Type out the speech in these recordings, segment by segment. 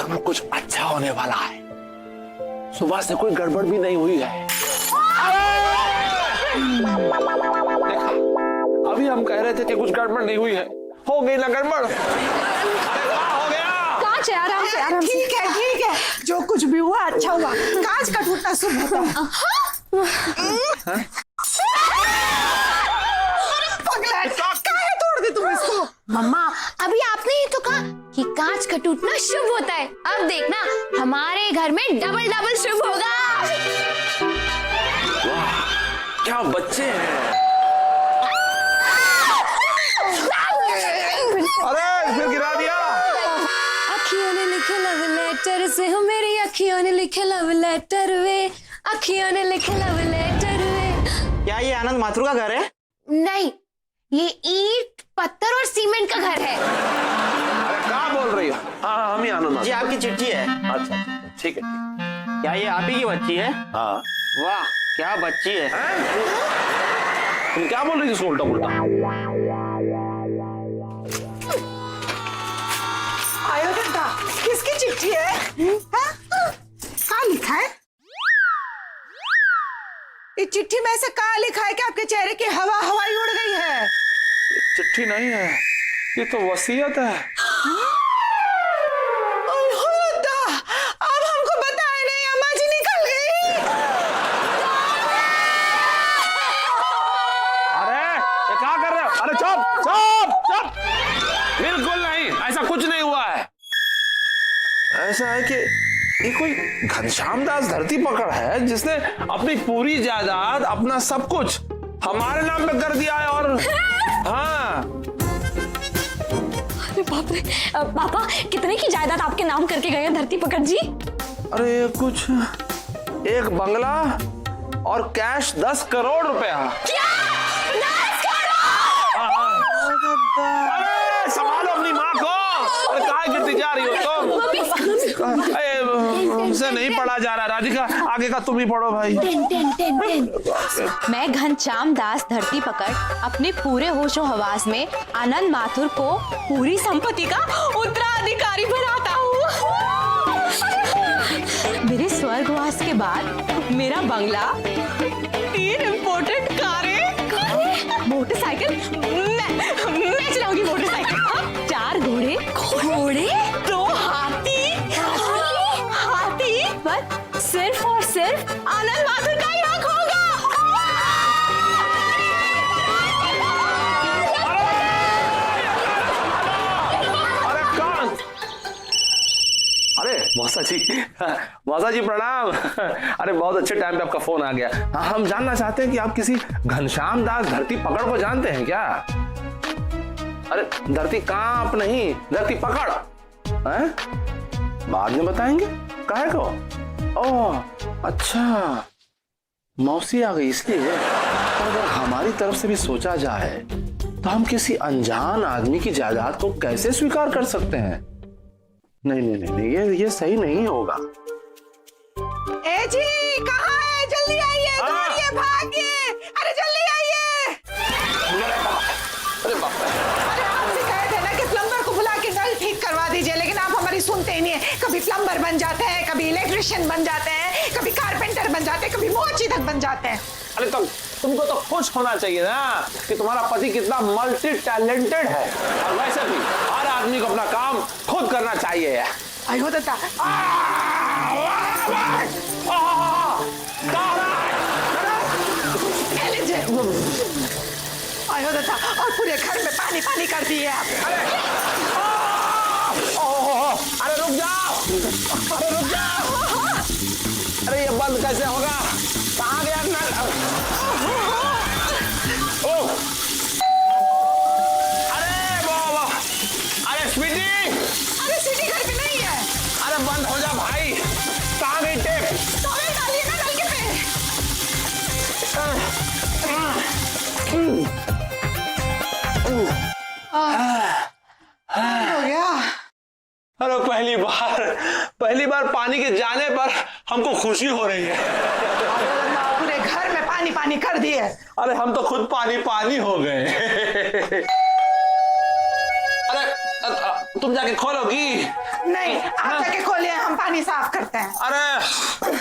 घर में कुछ अच्छा होने वाला है। सुबह से कोई गड़बड़ भी नहीं हुई है। देखा, अभी हम कह रहे थे कि कुछ गड़बड़ नहीं हुई है, हो गई ना गड़बड़। हो गया। कांच है, आराम से आराम से। ठीक है, जो कुछ भी हुआ अच्छा हुआ। कांच का टूटना शुभ होता है। काहे तोड़ दी तुम इसको? मम्मा, अभी आपने ही तो कहा कि कांच का टूटना शुभ होता है। अब देखना, हमारे घर में डबल डबल शुभ होगा। वाह, क्या बच्चे हैं। अरे फिर गिरा दिया। अखियों ने लिखे लव लेटर से हो, मेरी अखियों ने लिखे लव लेटर वे, अखियों ने लिखे लव लेटर वे। क्या ये आनंद माथुर का घर है? नहीं, ये ईंट पत्थर और सीमेंट का घर है। अरे क्या बोल रही हो? हाँ, हम ही आनंद। जी आपकी चिट्ठी है। अच्छा, ठीक है। क्या ये आप ही की बच्ची है? हाँ। वाह, क्या बच्ची है। तुम क्या बोल रही थी उल्टा उल्टा? आयो दादा, किसकी चिट्ठी है? क्या लिखा है? इस चिट्ठी में से क्या लिखा है कि आपके चेहरे की हवाई उड़ गई है? चिट्ठी नहीं है, ये तो वसीयत है। अब हमको बताए नहीं, अम्मा जी निकल गई। अरे ये क्या कर रहे हो? अरे चुप चुप चुप, बिल्कुल नहीं, ऐसा कुछ नहीं हुआ है। ऐसा है कि ये कोई घनश्याम दास धरती पकड़ है जिसने अपनी पूरी जायदाद, अपना सब कुछ हमारे नाम पे कर दिया है। और हाँ, अरे बाप रे, पापा कितने की जायदाद आपके नाम करके गए हैं धरती पकड़ जी? अरे कुछ एक बंगला और कैश 10 करोड़ रुपया। क्या? 10 करोड़? अरे संभालो अपनी माँ को। अरे कहाँ गिरती जा रही हो तुम? हमसे नहीं पढ़ा जा रहा। राधिका, आगे का तुम ही पढ़ो भाई। मैं घनश्याम दास धरती पकड़ अपने पूरे होशो हवास में आनंद माथुर को पूरी संपत्ति का उत्तराधिकारी बनाता हूँ। मेरे स्वर्गवास के बाद मेरा बंगला, 3 इम्पोर्टेड कारें, मोटरसाइकिल, मैं चलाऊंगी मोटरसाइकिल, 4 घोड़े, 2 हाथी, पर सिर्फ और सिर्फ आनंद माथुर का ही हक होगा। अरे कौन? अरे मौसा जी, मौसा जी प्रणाम। अरे बहुत अच्छे टाइम पे आपका फोन आ गया। हाँ, हम जानना चाहते हैं कि आप किसी घनश्याम दास धरती पकड़ को जानते हैं क्या? अरे धरती कांप नहीं, धरती पकड़ है? बाद में बताएंगे। काहे को? ओह अच्छा, मौसी आ गई इसलिए। तो अगर हमारी तरफ से भी सोचा जाए तो हम किसी अनजान आदमी की जायदाद को कैसे स्वीकार कर सकते हैं? नहीं नहीं नहीं, नहीं ये सही नहीं होगा। ए जी, कहाँ है? जल्दी आइए, दौड़िए, भागिए। अरे जल्दी आइए। अरे बाप रे। अरे आपसे कहे थे ना कि प्लम्बर को बुला के नल ठीक करवा दीजिए, लेकिन आप हमारी सुनते ही नहीं है। कभी प्लम्बर बन जाते हैं, कभी इलेक्ट्रिशियन बन जाते हैं, कभी कारपेंटर बन जाते हैं, कभी मोची तक बन जाते हैं। अरे तुमको तो खुश होना चाहिए ना कि तुम्हारा पति कितना मल्टी टैलेंटेड है। और वैसे भी हर आदमी को अपना काम खुद करना चाहिए। आयो दादा, आयो दादा, और पूरे घर में पानी पानी कर दिए आप। अरे रुक जाओ, अरे रुक जाओ। अरे ये बंद कैसे होगा? कहाँ गया नल? ओह, अरे बाबा, अरे स्वीटी, अरे स्वीटी घर पे नहीं है। अरे बंद हो जा भाई। कहाँ गई टेप? टॉवल डालिए ना नलके पे। हो गया। अरे पहली बार पानी के जाने पर हमको खुशी हो रही है। पूरे घर में पानी पानी कर दिए। अरे हम तो खुद पानी पानी हो गए। अरे तुम जाके खोलोगी? नहीं, आप जाके खोलिए, हम पानी साफ करते हैं। अरे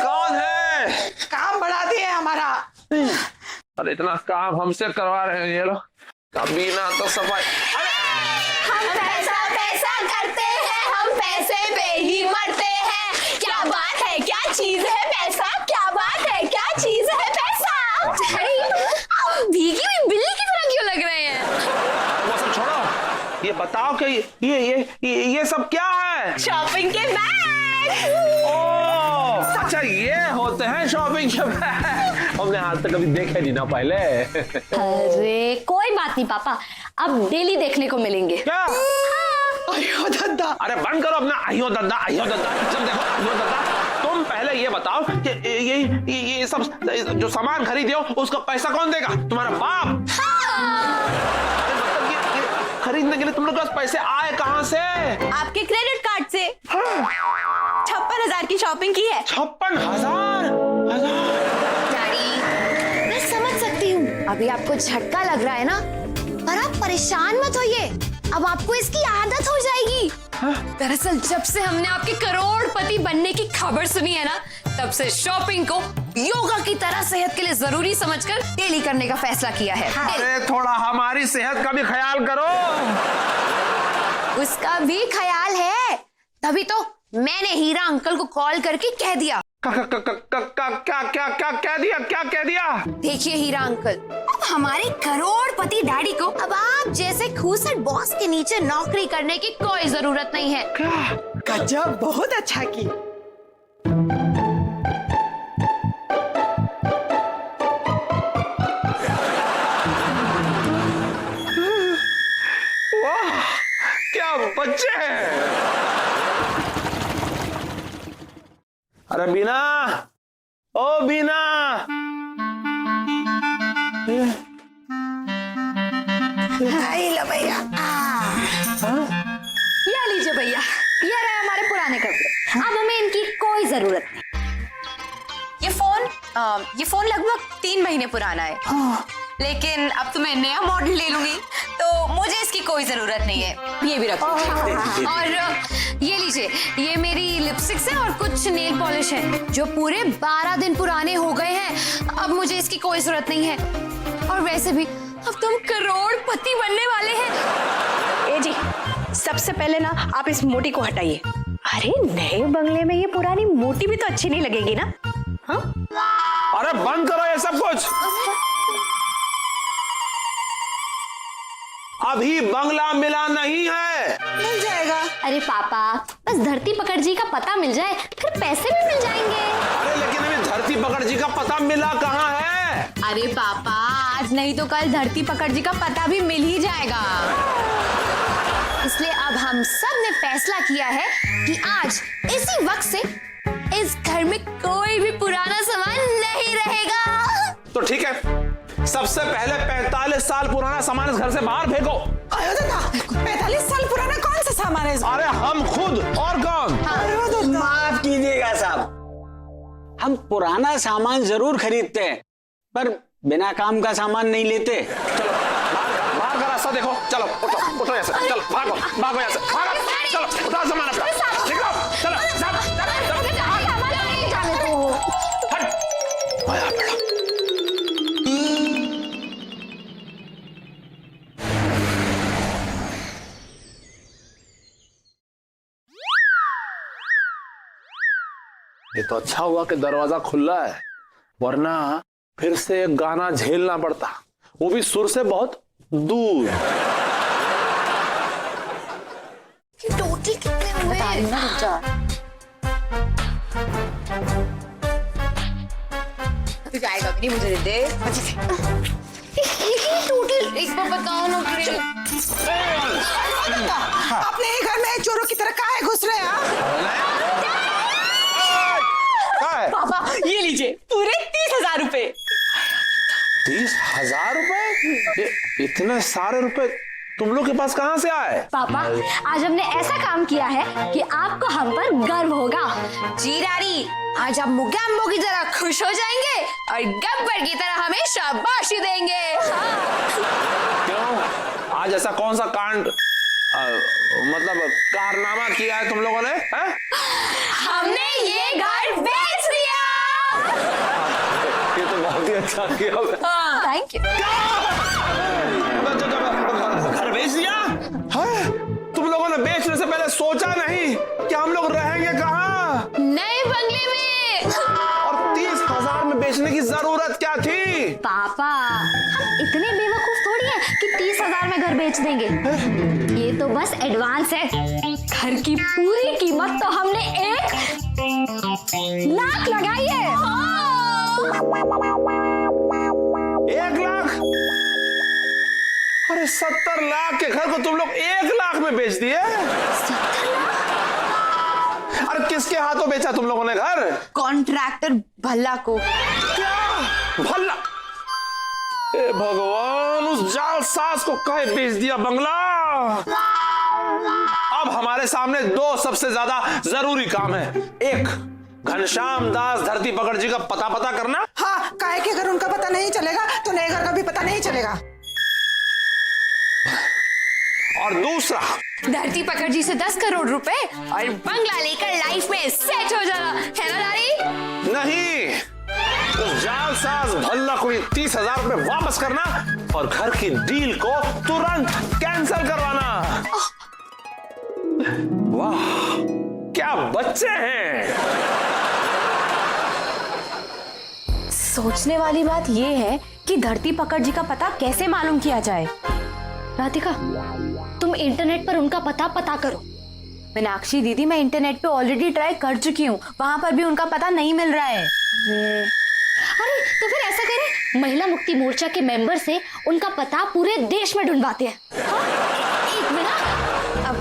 कौन है? काम बढ़ा दिए हमारा। अरे इतना काम हमसे करवा रहे हैं ये लोग, कभी ना तो सफाई। हम पैसा पैसा करते हैं, हम पैसे पे ही मरते हैं। क्या बात है, क्या चीज है पैसा, क्या बात है, क्या चीज है पैसा। अरे आप भीगी हुई बिल्ली की तरह क्यों लग रहे हैं? वो सब छोड़ो, ये बताओ कि ये सब क्या है? शॉपिंग के बैग। ओह अच्छा, ये होते हैं शॉपिंग के बैग। हमने आज तक कभी देखे नहीं ना पहले। अरे कोई बात नहीं पापा, अब डेली देखने को मिलेंगे। क्या? अयो दादा, अरे बंद करो अपना अयो दद्दा जब देखो अयो दद्दा। तुम पहले ये बताओ कि ये सब जो सामान खरीदे हो उसका पैसा कौन देगा? तुम्हारा बाप? मतलब ये खरीदने के लिए तुम लोग के पास पैसे आए कहाँ से? आपके क्रेडिट कार्ड से 56,000 की शॉपिंग की है। 56,000? डैडी मैं समझ सकती हूँ, अभी आपको झटका लग रहा है ना, पर आप परेशान मत होइए, अब आपको इसकी आदत हो जाएगी। दरअसल जब से हमने आपके करोड़पति बनने की खबर सुनी है ना, तब से शॉपिंग को योगा की तरह सेहत के लिए जरूरी समझकर डेली करने का फैसला किया है। अरे थोड़ा हमारी सेहत का भी ख्याल करो। उसका भी ख्याल है, तभी तो मैंने हीरा अंकल को कॉल करके कह दिया। क्या कह दिया? देखिए हीरा अंकल, अब हमारे करोड़पति डैडी को अब आप जैसे खूसट बॉस के नीचे नौकरी करने की कोई जरूरत नहीं है। गजब, बहुत अच्छा की। वाह क्या बच्चे हैं। अरे बीना, ओ बीना, लो भैया। ये लीजिए भैया, ये रहे हमारे पुराने कपड़े, अब हमें इनकी कोई जरूरत नहीं। ये फोन लगभग 3 महीने पुराना है, लेकिन अब तो मैं नया मॉडल ले लूंगी, तो मुझे इसकी कोई जरूरत नहीं है। ये भी रखो। और ये लीजिए, ये मेरी लिपस्टिक्स है और कुछ नेल पॉलिश है जो पूरे 12 दिन पुराने हो गए हैं, अब मुझे इसकी कोई जरूरत नहीं है। और वैसे भी अब तुम करोड़पति बनने वाले हैं। ए जी, सबसे पहले ना आप इस मोटी को हटाइए। अरे नए बंगले में ये पुरानी मोटी भी तो अच्छी नहीं लगेगी ना? हाँ? अरे बंद करो ये सब कुछ। अभी बंगला मिला नहीं है। मिल जाएगा। अरे पापा, बस धरती पकड़ जी का पता मिल जाए, फिर पैसे भी मिल जाएंगे। अरे लेकिन अभी धरती पकड़ जी का पता मिला कहाँ है? अरे पापा, आज नहीं तो कल धरती पकड़ जी का पता भी मिल ही जाएगा। इसलिए अब हम सब ने फैसला किया है कि आज इसी वक्त से इस घर में कोई भी पुराना सामान नहीं रहेगा। तो ठीक है, सबसे पहले 45 साल पुराना सामान इस घर से बाहर फेंको। आयो दादा, 45 साल पुराना कौन सा सामान है? अरे हम खुद, और कौन? आयो दादा। माफ कीजिएगा साहब, हम पुराना सामान जरूर खरीदते हैं, पर बिना काम का सामान नहीं लेते। चलो बाहर का रास्ता देखो, चलो उठो यहाँ से, चलो भागो यहाँ से, भागो, चलो उठाओ सामान अपना, निकलो, चलो हट। आया बड़ा। ये तो अच्छा हुआ कि दरवाजा खुला है, वरना फिर से एक गाना झेलना पड़ता, वो भी सुर से बहुत दूर। टोटल कितने हुए? अभी जाएगा भी नहीं, मुझे दे। टोटल एक बार बताओ ना प्लीज। अपने ही घर में चोरों की तरह काहे घुस रहे हैं? पापा ये लीजिए, पूरे 30,000 रुपए। 30,000 रुपए? इतने सारे रुपए तुम लोग के पास कहाँ से आए? पापा, आज हमने ऐसा काम किया है कि आपको हम पर गर्व होगा। जी डैडी, आज आप मुग्गा अम्बो की तरह खुश हो जाएंगे और गब्बर की तरह हमें शाबाशी देंगे। हाँ। क्यों? आज ऐसा कौन सा कांड मतलब कारनामा किया है तुम लोगों ने, हैं? हमने ये घर बेच दिया। ये तो बहुत ही अच्छा किया। Thank you. घर बेच दिया है? तुम लोगों ने बेचने से पहले सोचा नहीं कि हम लोग रहेंगे कहाँ? नए बंगले में। और 30,000 में बेचने की जरूरत क्या थी? पापा, हम इतने बेवकूफ थोड़ी हैं कि 30,000 में घर बेच देंगे। ये तो बस एडवांस है। घर की पूरी कीमत तो हमने 1,00,000 लगाई है। 1,00,000? अरे 70 लाख के घर को तुम लोग 1,00,000 में बेच दिए? अरे किसके हाथों बेचा तुम लोगों ने घर? कॉन्ट्रैक्टर भल्ला को। क्या भला? ए भगवान, उस जालसाज को कहे बेच दिया बंगला। अब हमारे सामने 2 सबसे ज्यादा जरूरी काम है। एक, घनश्याम दास धरती पकड़ जी का पता करना। हाँ, काहे कि अगर उनका पता नहीं चलेगा तो नए घर का भी पता नहीं चलेगा। और दूसरा, धरती पकड़ जी से 10 करोड़ रुपए और बंगला लेकर लाइफ में सेट हो जाना, है ना डैडी? नहीं, उस जालसाज भल्ला को 30,000 रुपए वापस करना और घर की डील को तुरंत कैंसिल करवाना। वाह, क्या बच्चे हैं। सोचने वाली बात ये है कि धरती पकड़ जी का पता कैसे मालूम किया जाए। राधिका, तुम इंटरनेट पर उनका पता करो। मीनाक्षी दीदी, मैं इंटरनेट पे ऑलरेडी ट्राई कर चुकी हूँ, वहां पर भी उनका पता नहीं मिल रहा है। अरे तो फिर ऐसा करें, महिला मुक्ति मोर्चा के मेंबर से उनका पता पूरे देश में ढूंढवाते हैं। हाँ? एक मिनट, अब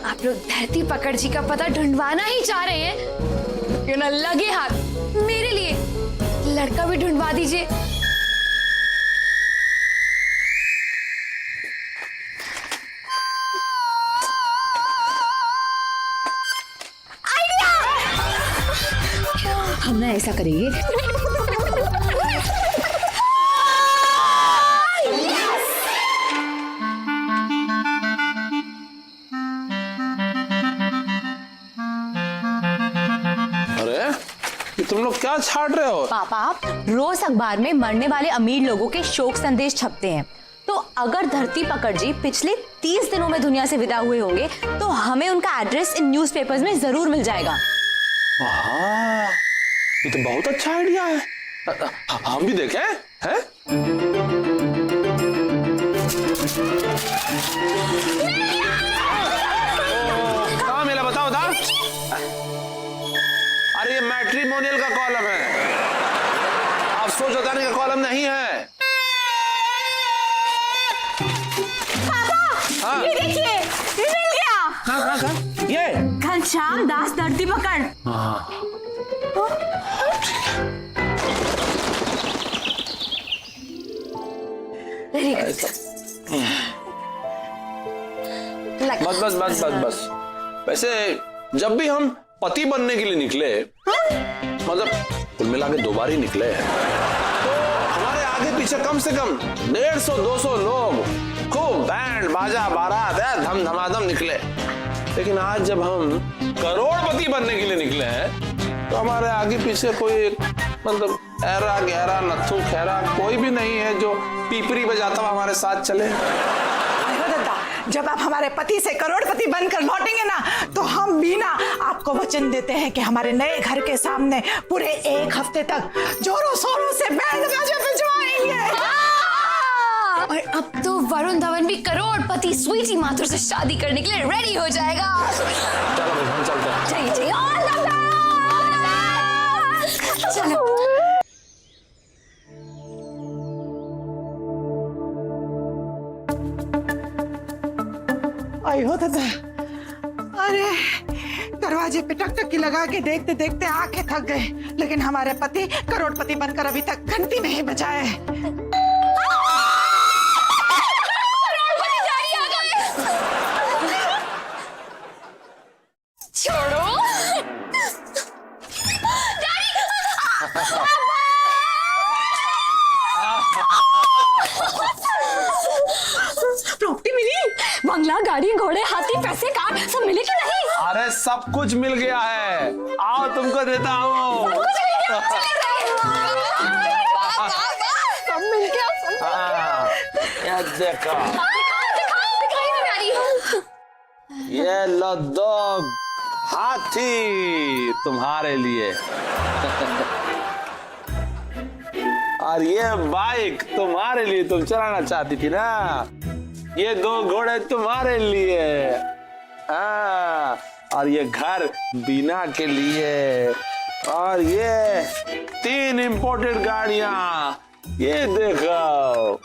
आप लोग धरती पकड़ जी का पता ढूंढवाना ही चाह रहे हैं, क्यों ना लगे हाथ मेरे लिए लड़का भी ढूंढवा दीजिए। हम ना ऐसा करेंगे, अरे ये तुम लोग क्या छाट रहे हो? पापा, रोज अखबार में मरने वाले अमीर लोगों के शोक संदेश छपते हैं, तो अगर धरती पकड़ जी पिछले 30 दिनों में दुनिया से विदा हुए होंगे तो हमें उनका एड्रेस इन न्यूज़पेपर्स में जरूर मिल जाएगा। हाँ, ये तो बहुत अच्छा आइडिया है। हम भी देखें, हैं? कहाँ मिला बताओ? अरे ये मैट्रिमोनियल का कॉलम है, अफसोस जताने का कॉलम नहीं है। हाँ। ये देखिए, मिल गया। कहाँ? ये घनश्याम दास धरती पकड़। बस। वैसे जब भी हम पति बनने के लिए निकले, मतलब कुल मिला के 2 बार ही निकले हैं, तो हमारे आगे पीछे कम से कम 150-200 लोग, खूब बैंड बाजा बारात है, धम धमाधम निकले। लेकिन आज जब हम करोड़पति बनने के लिए निकले हैं तो हमारे आगे पीछे कोई मतलब ऐरा गहरा नथु खैरा कोई भी नहीं है जो पीपरी बजाता हुआ हमारे साथ चले। जब आप हमारे पति से करोड़पति बनकर लौटेंगे ना, तो हम भी ना आपको वचन देते हैं कि हमारे नए घर के सामने पूरे 1 हफ्ते तक जोरों शोरों से बैंड बाजे बजवाएंगे। और अब तो वरुण धवन भी करोड़पति स्वीटी माथुर से शादी करने के लिए रेडी हो जाएगा। चलो भाई, हम चलते हैं। चाहिए चलो। आई हो दादा, अरे दरवाजे पे टकटकी लगा के देखते देखते आंखें थक गए, लेकिन हमारे पति करोड़पति बनकर अभी तक घंटी नहीं बजाए। छोड़ो। प्रॉपर्टी मिली, बंगला बंगला, गाड़ी, घोड़े, हाथी, पैसे, कार सब मिले कि नहीं? अरे सब कुछ मिल गया है, आओ तुमको देता हूँ। सब मिल गया, सब हाँ, ये देखो, ये लो 2 हाथी तुम्हारे लिए और ये बाइक तुम्हारे लिए, तुम चलाना चाहती थी ना। ये 2 घोड़े तुम्हारे लिए, हाँ, और ये घर बीना के लिए, और ये 3 इंपोर्टेड गाड़ियां, ये देखो।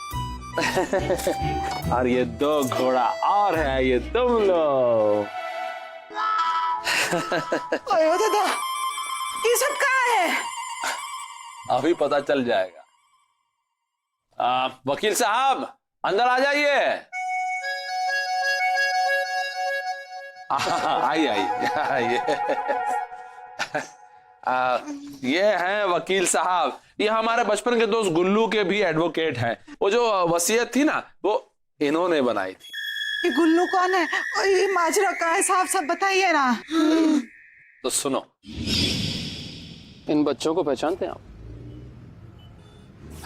और ये 2 घोड़ा और है, ये तुम लो। अयो दादा, ये सब कहाँ है? अभी पता चल जाएगा। वकील साहब अंदर आ जाइए। आइए आइए। ये हैं वकील साहब, ये हमारे बचपन के दोस्त गुल्लू के भी एडवोकेट हैं। वो जो वसीयत थी ना, वो इन्होंने बनाई थी। ये गुल्लू कौन है और ये माजरा कहाँ है? साहब सब बताइए ना। तो सुनो, इन बच्चों को पहचानते हैं आप?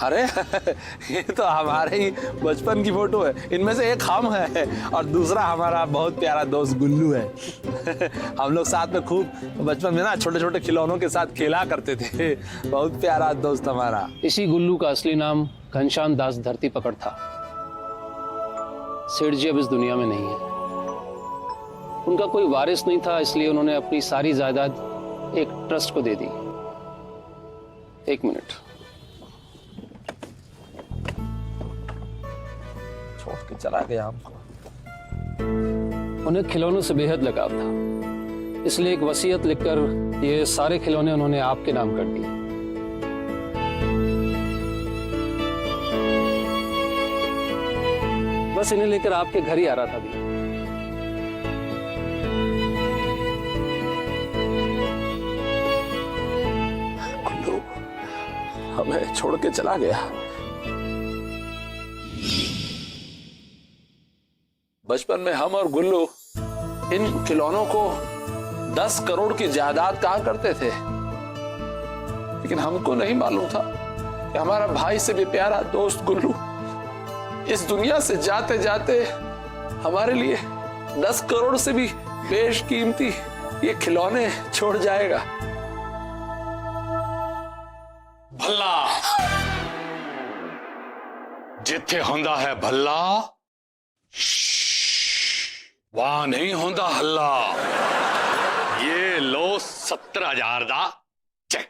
अरे ये तो हमारे ही बचपन की फोटो है। इनमें से एक हम है और दूसरा हमारा बहुत प्यारा दोस्त गुल्लू है। हम लोग साथ में खूब बचपन में ना छोटे छोटे खिलौनों के साथ खेला करते थे। बहुत प्यारा दोस्त हमारा। इसी गुल्लू का असली नाम घनश्याम दास धरती पकड़ था। सेठ जी अब इस दुनिया में नहीं है। उनका कोई वारिस नहीं था, इसलिए उन्होंने अपनी सारी जायदाद एक ट्रस्ट को दे दी। 1 मिनट। छोड़ के चला गया हमको। उन्हें खिलौनों से बेहद लगाव था, इसलिए एक वसीयत लिखकर ये सारे खिलौने उन्होंने आपके नाम कर दिए। बस इन्हें लेकर आपके घर ही आ रहा था अभी। गुल्लू हमें छोड़ के चला गया। बचपन में हम और गुल्लू इन खिलौनों को 10 करोड़ की जायदाद कहा करते थे, लेकिन हमको नहीं मालूम था कि हमारा भाई से भी प्यारा दोस्त गुल्लू इस दुनिया से जाते जाते हमारे लिए 10 करोड़ से भी बेशकीमती ये खिलौने छोड़ जाएगा। भल्ला जिथे होंदा है भल्ला, वहां नहीं होंदा हल्ला। ये लो 70,000 दा चेक।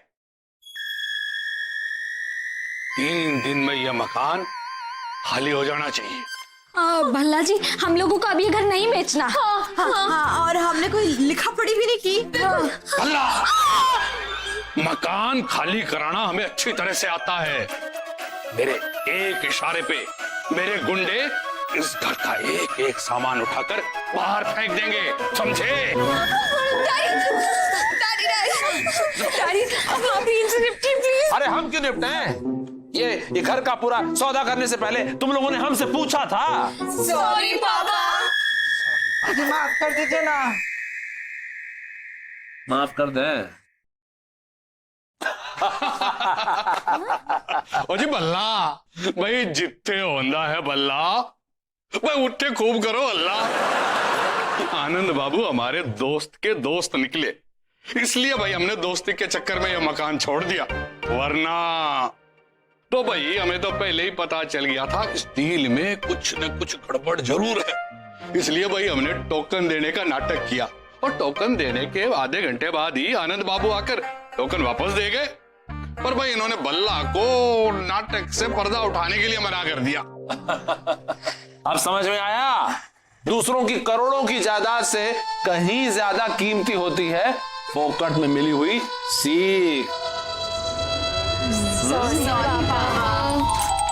3 दिन में यह मकान खाली हो जाना चाहिए। भल्ला जी, हम लोगों को अब ये घर नहीं बेचना। हाँ, और हमने कोई लिखा पढ़ी भी नहीं की। भल्ला मकान खाली कराना हमें अच्छी तरह से आता है। मेरे एक इशारे पे मेरे गुंडे इस घर का एक एक सामान उठाकर बाहर फेंक देंगे, समझे? डैडी, अब आप ही इनसे निपटिए प्लीज। अरे हम क्यों निपटे? ये घर का पूरा सौदा करने से पहले तुम लोगों ने हमसे पूछा था। सॉरी पापा। मुझे माफ कर दीजिए ना। माफ कर दें। ओ जी बल्ला, भाई जिथे होंदा है बल्ला, भाई उठे खूब करो अल्लाह। आनंद बाबू हमारे दोस्त के दोस्त निकले, इसलिए भाई हमने दोस्ती के चक्कर में यह मकान छोड़ दिया, वरना तो भाई हमें तो पहले ही पता चल गया था इस डील में कुछ न कुछ गड़बड़ जरूर है। इसलिए भाई हमने टोकन देने का नाटक किया, और टोकन देने के आधे घंटे बाद ही आनंद बाबू आकर टोकन वापस दे गए। पर भाई इन्होंने बल्ला को नाटक से पर्दा उठाने के लिए मना कर दिया। अब समझ में आया? दूसरों की करोड़ों की जायदाद से कहीं ज्यादा कीमती होती है फोकट में मिली हुई सीख।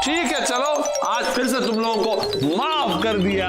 ठीक है, चलो आज फिर से तुम लोगों को माफ कर दिया।